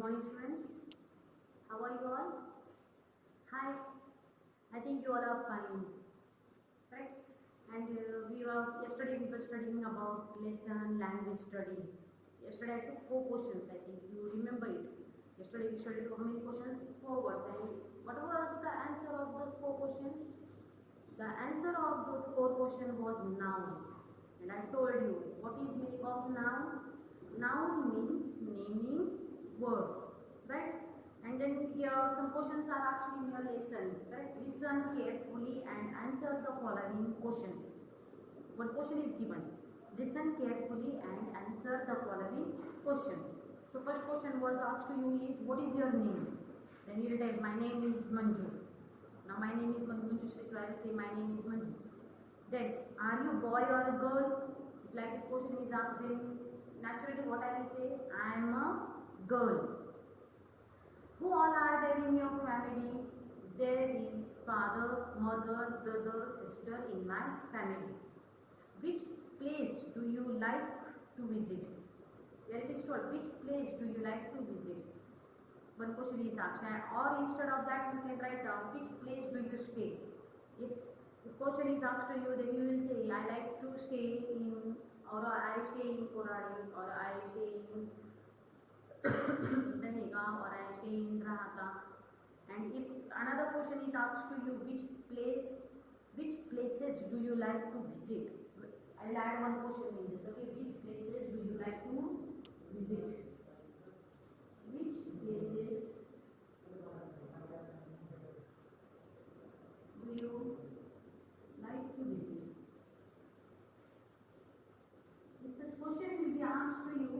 morning, students. How are you all? Hi. I think you all are fine, right? And yesterday we were studying about lesson language study. Yesterday I took 4 questions. I think you remember it. Yesterday we studied how many questions? 4 words. And what was the answer of those 4 questions? The answer of those 4 questions was noun. And I told you what is meaning of noun? Noun means naming words, right? And then here some questions are actually in your lesson, right? Listen carefully and answer the following questions. One question is given. Listen carefully and answer the following questions. So first question was asked to you is, what is your name? Then you write, my name is Manju. Now my name is Manju, so I will say my name is Manju. Then, are you boy or a girl? If like this question is asked, then naturally what I will say, I am a girl. Who all are there in your family? There is father, mother, brother, sister in my family. Which place do you like to visit? There it is told, which place do you like to visit? One question is asked, or instead of that you can write down which place do you stay. If the question is asked to you, then you will say, I like to stay in, or I stay in Koradi, or I stay in Dahega, or I stay in Rahata. And if another question is asked to you, which places do you like to visit? I will add one question in this, okay? Which places do you like to visit? Which places do you like to visit? If such question will be asked to you,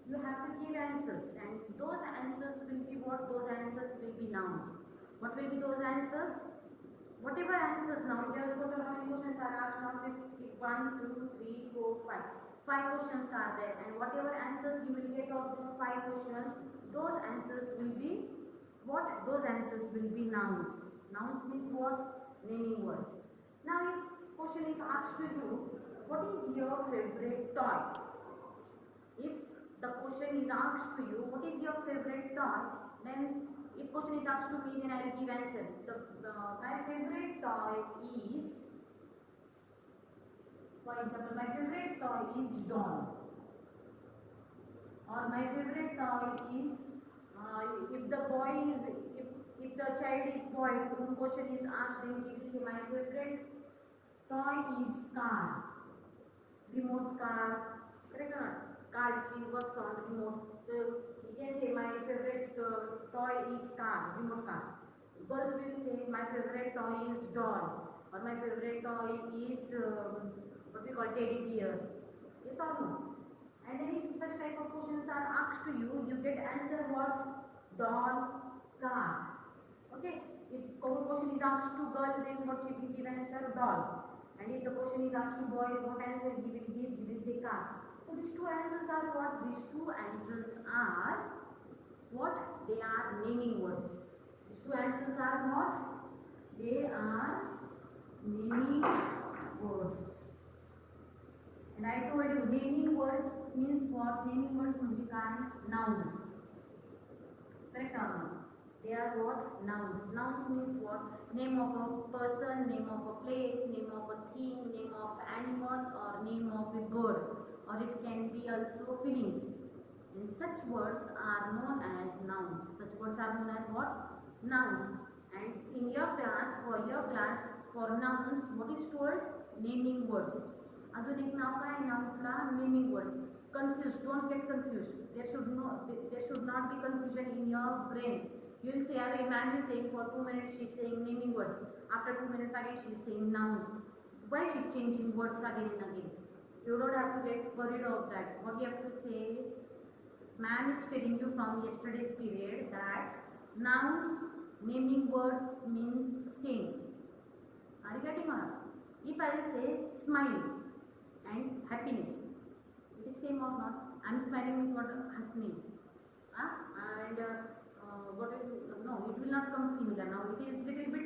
you have to give answers, and those answers will be what? Those answers will be nouns. What will be those answers? Whatever answers now, here total how many questions are asked now? 1, 2, 3, 4, 5. 5 questions are there, and whatever answers you will get of these 5 questions, those answers will be what? Those answers will be nouns. Nouns means what? Naming words. Now if question is asked to you, what is your favorite toy? If the question is asked to you, what is your favorite toy? Then if question is asked to me, then I will give answer. My favorite toy is, for example, my favorite toy is doll. Or my favorite toy is, if the boy is, if the child is boy, the question is asked, then he will say, my favorite toy is car. Remote car, correct or not? Car which works on remote. So you can say my favorite toy is car, remote car. Girls will say my favorite toy is doll, or my favorite toy is what we call teddy bear. Yes or no? And then if such type of questions are asked to you, you get answer what? Doll, car. Okay? If question is asked to girl, then what she will give answer? Doll. And if the question is asked to boy, what answer he will give? He will say car. So these two answers are what? These two answers are what? They are naming words. These two answers are what? They are naming words. And I told you naming words means what? Naming words म्हणजे काय? Nouns. Correct or not? They are what? Nouns. Nouns means what? Name of a person, name of a place, name of a thing, name of animal, or name of a bird. Or it can be also feelings. And such words are known as nouns. Such words are known as what? Nouns. And in your class, for nouns, what is told? Naming words. अजून एक नाव काय नाउन्सला? Naming words. Confused, don't get confused. There should not be confusion in your brain. You will say, a man is saying for 2 minutes she is saying naming words. After 2 minutes again she is saying nouns. Why she is changing words again and again? You don't have to get worried of that. What you have to say, man is telling you from yesterday's period that nouns, naming words means same. Are you getting on? If I say smile and happiness, it is same or not? I am smiling means what? Hasni. And what will, no, it will not come similar. Now it is little bit,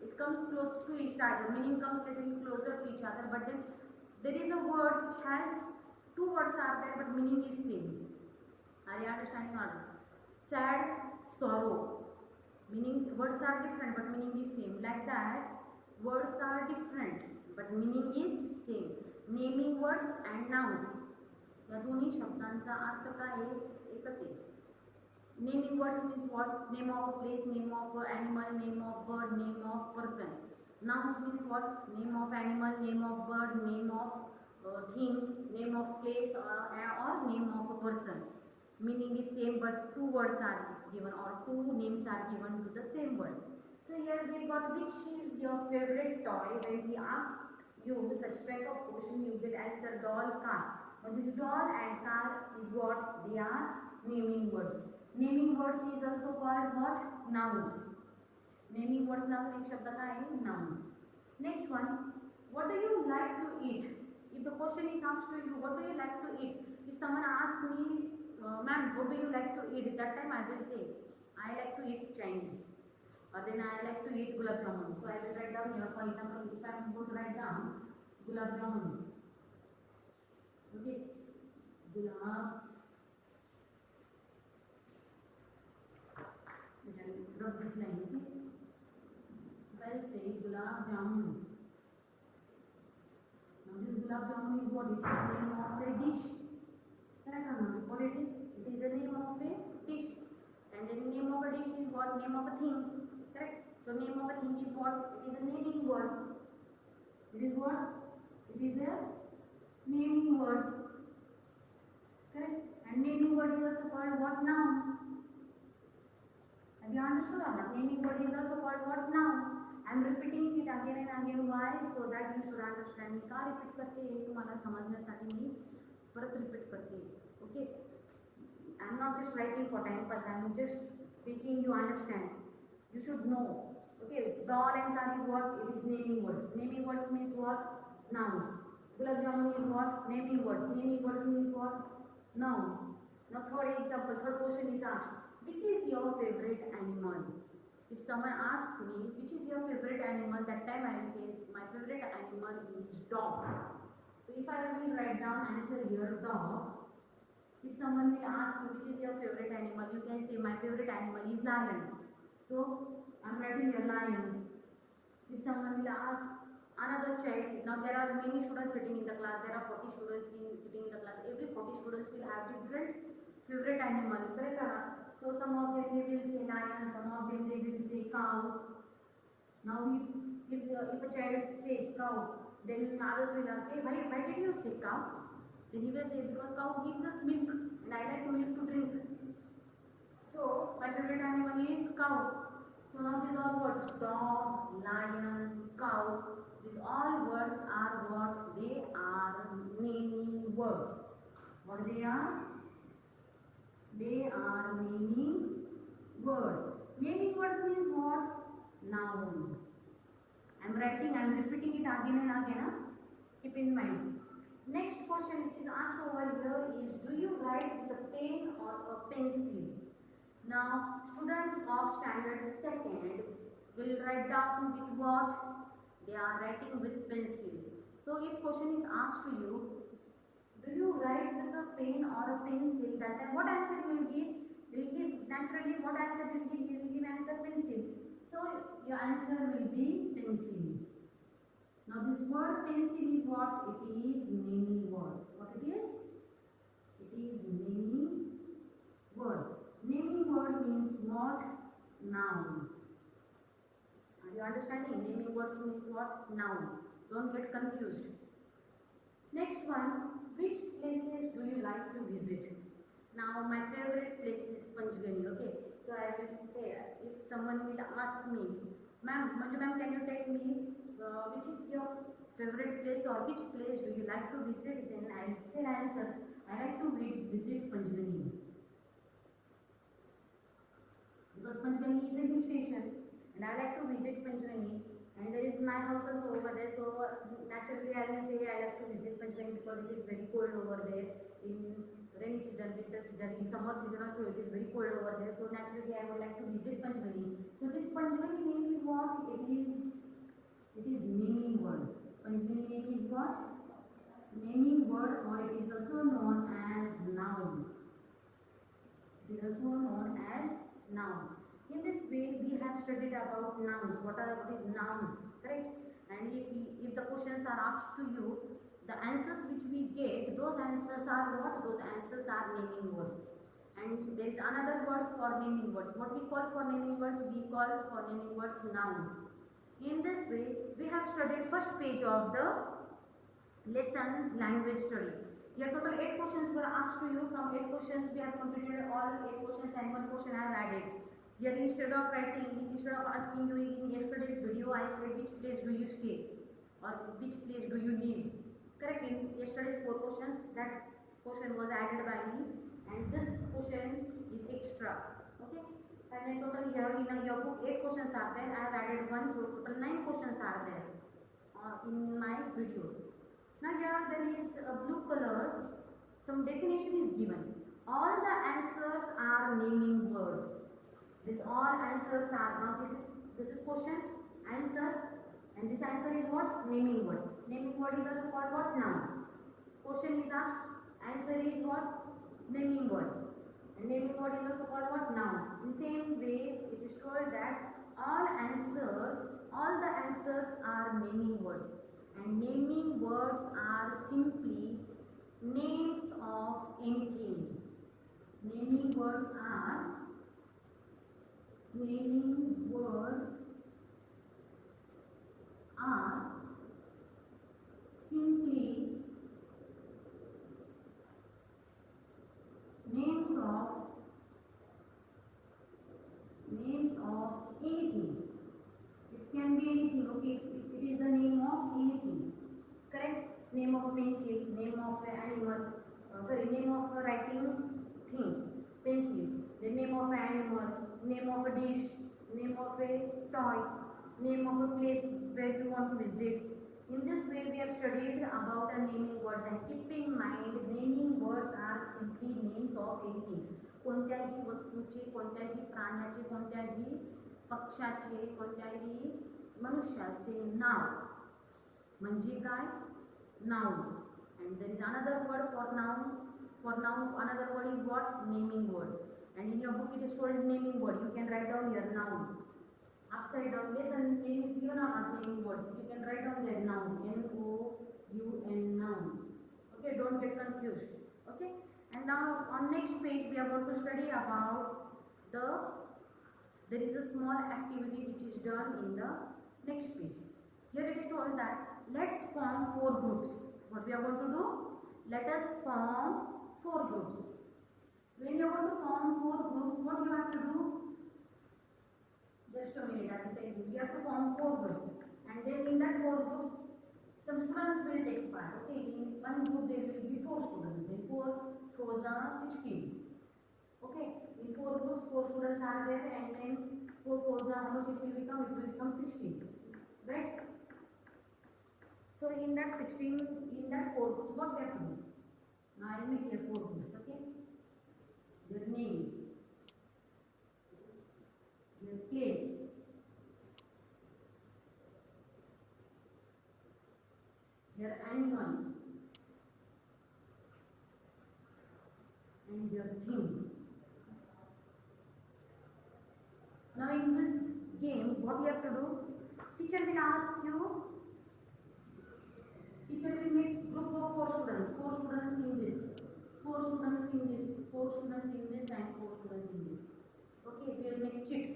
it comes close to each other, meaning comes little closer to each other, but then there is a word which has 2 words are there but meaning is same. Are you understanding or not? sad, sorrow. Meaning words are different but meaning is same. Like that, words are different but meaning is same. Naming words and nouns या दोन्ही शब्दांचा अर्थ काय आहे एकच आहे. Naming words means what? Name of a place, name of an animal, name of bird, name of person. Nouns means what? Name of animal, name of bird, name of thing, name of place or name of a person. Meaning is same but two words are given or two names are given to the same word. So here we got which is your favorite toy. When we ask you such type of question, you will answer doll, car. But this doll and car is what? They are naming words. Naming words is also called what? Nouns. Naming words नाम एक शब्द का है nouns. Next one, what do you like to eat? If the question is asked to you, what do you like to eat? If someone asks me, ma'am, what do you like to eat? That time I will say, I like to eat Chinese. Or then I like to eat gulab jamun. So I will write down here. For example, if I am going to write down gulab jamun. Okay, gulab. Drop this line, okay? If I say gulab jamun. Now this gulab jamun is what? It is the name of a dish. Correct or not? What it is? It is the name of a dish. And the name of a dish is what? Name of a thing. Correct? So name of a thing is what? It is a naming word. It is what? It is a naming word. Correct? And naming word is also called what? Noun. Have you understood or not? Naming word is also called what? Noun. I am repeating it again and again. Why? So that you should understand. मी का repeat करते हे तुम्हाला समजण्यासाठी मी परत repeat करते. Okay? I am not just writing for time pass. I am just making you understand. You should know. Okay? Doll and car is what? It is naming words. Naming words means what? Nouns. Gulab jamun is what? Naming words. Naming words means what? Noun. Now third example, third question is asked. Which is your favorite animal? If someone asks me, which is your favorite animal, that time I will say, my favorite animal is dog. So if I will write down answer here, dog. If someone will ask you, which is your favorite animal, you can say, my favorite animal is lion. So I am writing here, lion. If someone will ask another child, now there are many students sitting in the class, there are 40 students sitting in the class. Every 40 students will have different favorite animal, correct? So some of them they will say lion, some of them they will say cow. Now if a child says cow, then others will ask, hey, why did you say cow? Then he will say, because cow gives us milk and I like milk to drink. So my favorite animal is cow. So now these are words, dog, lion, cow. These all words are what? They are naming words. What they are? They are naming words. Naming words means what? Noun. I am writing, I am repeating it again and again. Keep in mind. Next question which is asked over here is, do you write with a pen or a pencil? Now, students of standard 2nd will write down with what? They are writing with pencil. So, if question is asked to you, do you write with a pen or a pencil? That time, what answer you will give? You will give naturally. What answer will give? You will give answer pencil. So your answer will be pencil. Now this word pencil is what? It is naming word. What it is? It is naming word. Naming word means what? Noun. Are you understanding? Naming words means what? Noun. Don't get confused. Next one. Which places do you like to visit? Now my favorite place is Panchgani, okay? So I will tell, if someone will ask me, ma'am, can you tell me which is your favorite place or which place do you like to visit? Then I will answer, I like to visit Panchgani. Because Panchgani is a hill station and I like to visit Panchgani. And there is my house also over there, so naturally I will say I like to visit Panchgani because it is very cold over there in rainy season, winter season, in summer season also it is very cold over there. So naturally I would like to visit Panchgani. So this Panchgani name is what? It is naming word. Panchgani name is what? Naming word, or it is also known as noun. It is also known as nouns. What is nouns? Correct? And if the questions are asked to you, the answers which we get, those answers are what? Those answers are naming words. And there is another word for naming words. What we call for naming words? We call for naming words nouns. In this way, we have studied first page of the lesson language study. Here total 8 questions were asked to you. From 8 questions we have completed all 8 questions and 1 question I have added. Here instead of asking you in yesterday's video, I said which place do you stay or which place do you live. Correct? In yesterday's 4 questions, that question was added by me and this question is extra. Okay? And then total here in your book 8 questions are there. I have added 1, so total 9 questions are there in my videos. Now here there is a blue color, some definition is given. All the answers are naming words. This all answers are, now this is question, answer, and this answer is what? Naming word. Naming word is also called what? Noun. Question is asked, answer is what? Naming word. And naming word is also called what? Noun. In same way, it is told that all the answers are naming words. And naming words are simply names of anything. Naming words are simply names of anything. It can be anything. Okay, it is the name of anything. Correct? Name of a pencil, name of an animal, name of a writing thing, pencil, the name of an animal, name of a dish, name of a toy, name of a place where you want to visit. In this way we have studied about the naming words, and keep in mind naming words are simply names of anything. कोणत्याही वस्तूचे, कोणत्याही प्राण्याचे, कोणत्याही पक्षाचे, कोणत्याही मनुष्याचे नाव म्हणजे काय? Noun. And there is another word for noun. For noun, another word is what? Naming word. And in your book it is called naming word. You can write down your noun. Upside down, lesson name is given or not naming words. You can write down their noun. N-O-U-N, noun. Okay, don't get confused. Okay. And now on next page we are going to study about there is a small activity which is done in the next page. Here it is told that let's form 4 groups. What we are going to do? Let us form 4 groups. When you are going to form 4 groups, what you have to do? Just a minute, I will tell you. You have to form 4 groups. And then in that 4 groups, some students will take part. Okay, in one group there will be 4 students. Then 4 4s are 16. Okay, in 4 groups 4 students are there, and then 4 4s are, how much it will become? It will become 16. Right? So in that 16, in that 4 groups, what we have to do? Now I will make here 4 groups. Okay, their name, their place, their animal, and their theme. Now in this game, what you have to do? Teacher will ask you. Teacher will make group of 4 students. 4 students in this, 4 students in this, 4 students in this, and 4 students in this. Okay, we will make cheat.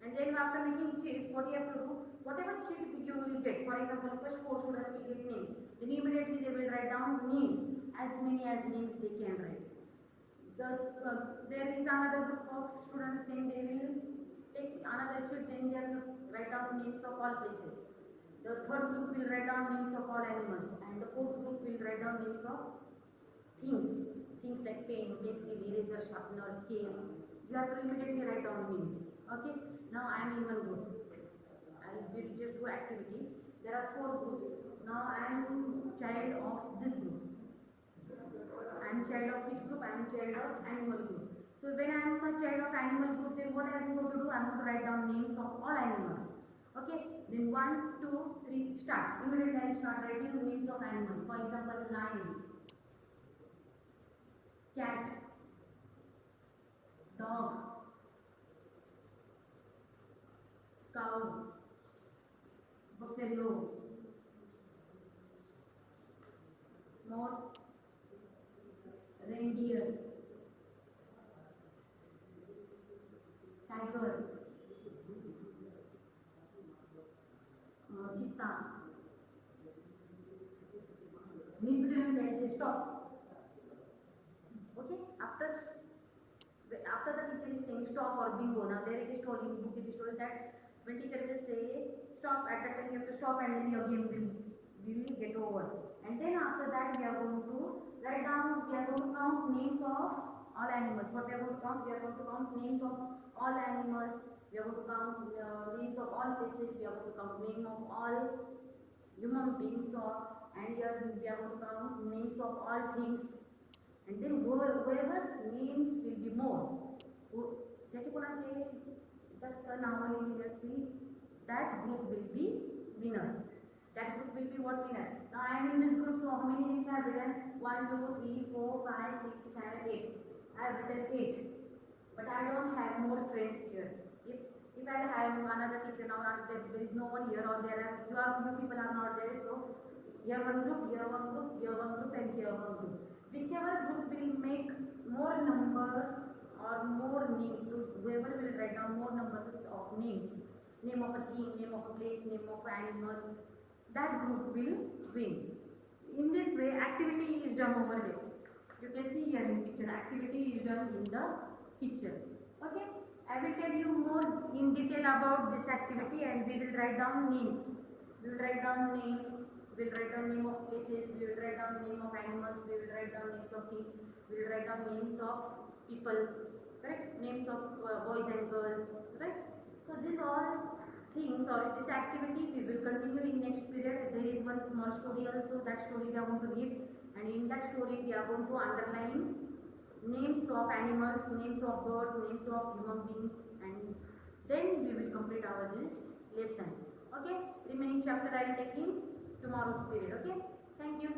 And then after making cheats, what you have to do? Whatever cheat you will get. For example, first 4 students will get names. Then immediately they will write down names, as many as names they can write. There is another group of students. Then they will take another cheat. Then they have to write down names of all places. The third group will write down names of all animals, and the fourth group will write down names of things like pen, pencil, eraser, sharpener, scale. You have to immediately write down names. Okay. Now I am in one group. I will just do activity. There are 4 groups. Now I am child of this group. I am child of which group? I am child of animal group. So when I am a child of animal group, then what I am going to do? I am going to write down names of all animals. Okay, then 1, 2, 3, start. Immediately I start writing names of animals. For example, lion, cat, dog, cow, cow, buffalo, more reindeer, tiger, cheetah. Means there is a stop. Okay, after the teacher is saying stop or bingo, now there it is told in book, it is told that when teacher will say stop, at that time you have to stop and then your game will get over. And then after that we are going to write down, we are going to count names of all animals. What we are going to count? We are going to count names of all animals, we are going to count names of all places, we are going to count name of all human beings, and here we are going to count names of all things. And then whoever's names will be more, just now immediately, that group will be winner. That group will be what winner? Now I am in this group, so how many names I have written? 1, 2, 3, 4, 5, 6, 7, 8. I have written 8. But I don't have more friends here. If I have another teacher now, there is no one here, or few people are not there, so here one group, here one group, here one group, and here one group. Whichever group will make more numbers or more names, whoever will write down more numbers of names, name of a thing, name of a place, name of an animal, that group will win. In this way, activity is done over there. You can see here in picture, activity is done in the picture. Okay, I will tell you more in detail about this activity, and we will write down names. We will write down names. We will write down name of places, we will write down name of animals, we will write down names of things, we will write down names of people, right? Names of boys and girls, right? So these all things, or this activity we will continue in next period. There is one small story also, that story we are going to read, and in that story we are going to underline names of animals, names of birds, names of human beings, and then we will complete our this lesson. Okay, remaining chapter I will take in tomorrow's period. Okay, thank you.